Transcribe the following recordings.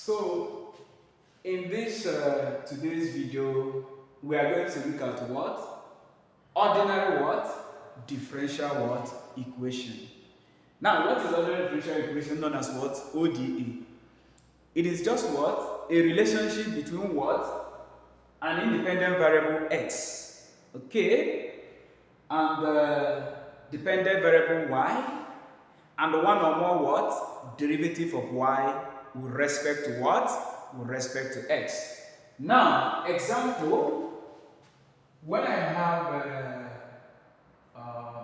So in this today's video, we are going to look at what? Ordinary what? Differential what? Equation. Now, what is ordinary differential equation known as what? ODE. It is just what? A relationship between what? An independent variable x, okay, and the dependent variable y, and one or more what? Derivative of y with respect to what? With respect to x. Now, example, when I have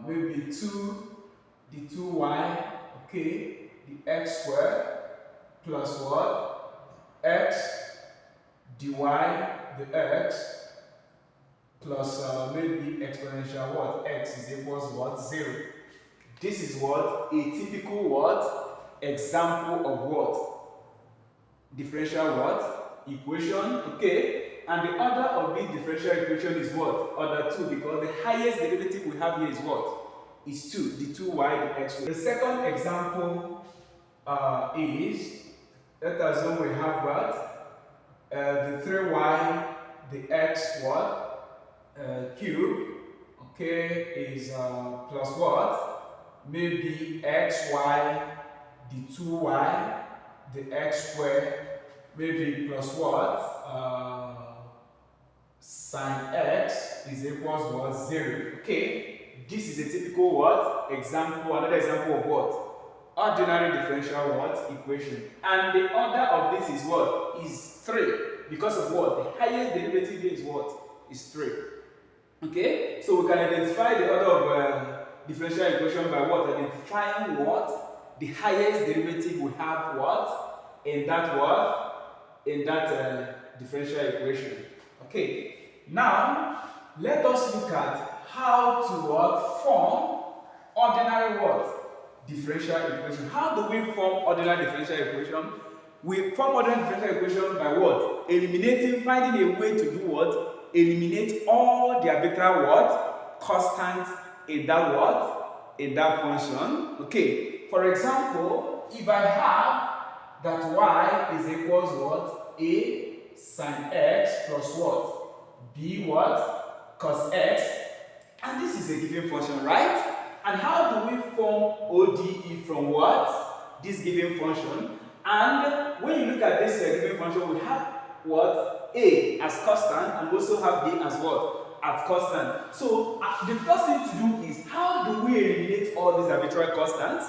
maybe the 2y, okay, the x squared plus what? X dy the x plus maybe exponential what? X is equals what? 0. This is what? A typical what? Example of what? Differential what? Equation, okay? And the order of this differential equation is what? Order 2, because the highest derivative we have here is what? Is 2, the 2y, the x. The second example is, let us assume we have what? The 3y, the x what? Cube, okay, is plus what? Maybe xy, the 2y, the x squared, maybe plus what? Sine x is equals what? 0. Okay, this is a typical what? Example, another example of what? Ordinary differential what? Equation. And the order of this is what? Is 3. Because of what? The highest derivative here is what? Is 3. Okay, so we can identify the order of differential equation by what? Identifying what? The highest derivative we have what? In that what? In that differential equation. Okay, now let us look at how to what? Form ordinary what? Differential equation. How do we form ordinary differential equation? We form ordinary differential equation by what? Eliminating, finding a way to do what? Eliminate all the arbitrary what? Constants in that what? In that function. Okay, for example, if I have that y is equals what? A sine x plus what? B what? Cos x. And this is a given function, right? And how do we form ODE from what? This given function. And when you look at this given function, we have what? A as constant, and we also have B as what? As constant. So the first thing to do is, how do we eliminate all these arbitrary constants?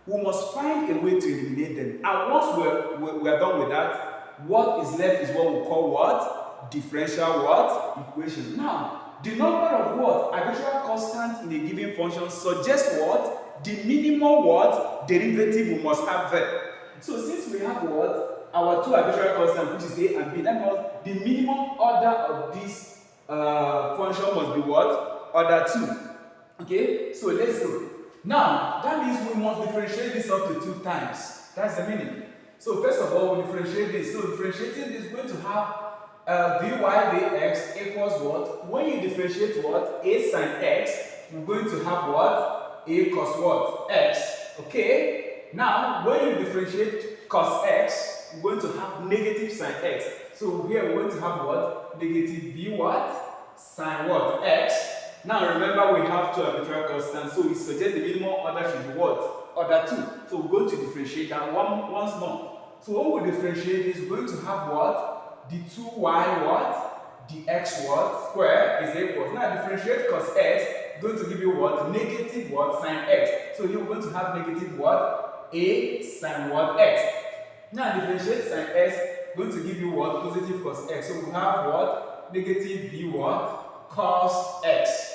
We must find a way to eliminate them. And once we're done with that, what is left is what we call what? Differential what? Equation. Now, the number of what? Arbitrary constants in a given function suggests what? The minimum what? Derivative we must have there. So since we have what? Our two arbitrary constants, which is A and B, that means the minimum order of this function must be what? Order 2. Okay, so let's go. Now, that means we must differentiate this up to 2 times. That's the meaning. So first of all, we differentiate this. So differentiating is going to have dy dx equals what? When you differentiate what? A sine x, we're going to have what? A cos what? X. Okay? Now, when you differentiate cos x, we're going to have negative sine x. So here we're going to have what? Negative b what? Sine what? X. Now remember, we have two arbitrary constants, so we suggest the minimum order should be what? Order 2. So we're going to differentiate that once more. So when we differentiate this, we're going to have what? The 2y what? The x what? Square is equals. Now differentiate cos x, going to give you what? Negative what? Sine x. So here we're going to have negative what? A sine what? X. Now differentiate sine x, going to give you what? Positive cos x. So we have what? Negative b what? Cos x.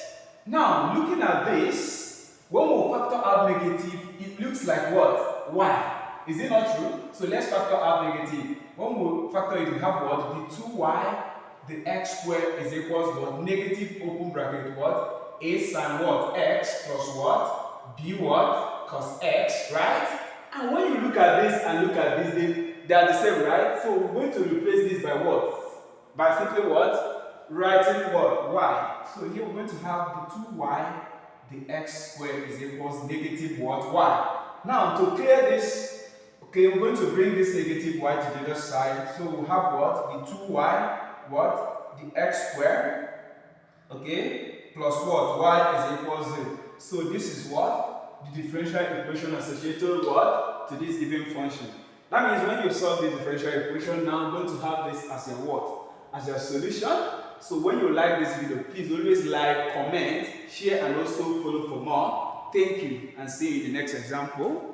Now, looking at this, when we factor out negative, it looks like what? Y. Is it not true? So let's factor out negative. When we factor it, we have what? The 2y, the x squared is equals what? Negative open bracket what? A sine what? X plus what? B what? Cos x, right? And when you look at this and look at this, they are the same, right? So we're going to replace this by what? By simply what? Writing what? Y. So here we're going to have the 2y, the x squared is equals negative what? Y. Now to clear this, Okay, we're going to bring this negative y to the other side. So we'll have what? The 2y, what? The x squared, okay, plus what? Y is equal to 0. So this is what? The differential equation associated what? To this given function. That means when you solve the differential equation, now I'm going to have this as your what? As your solution. So when you like this video, please always like, comment, share, and also follow for more. Thank you, and see you in the next example.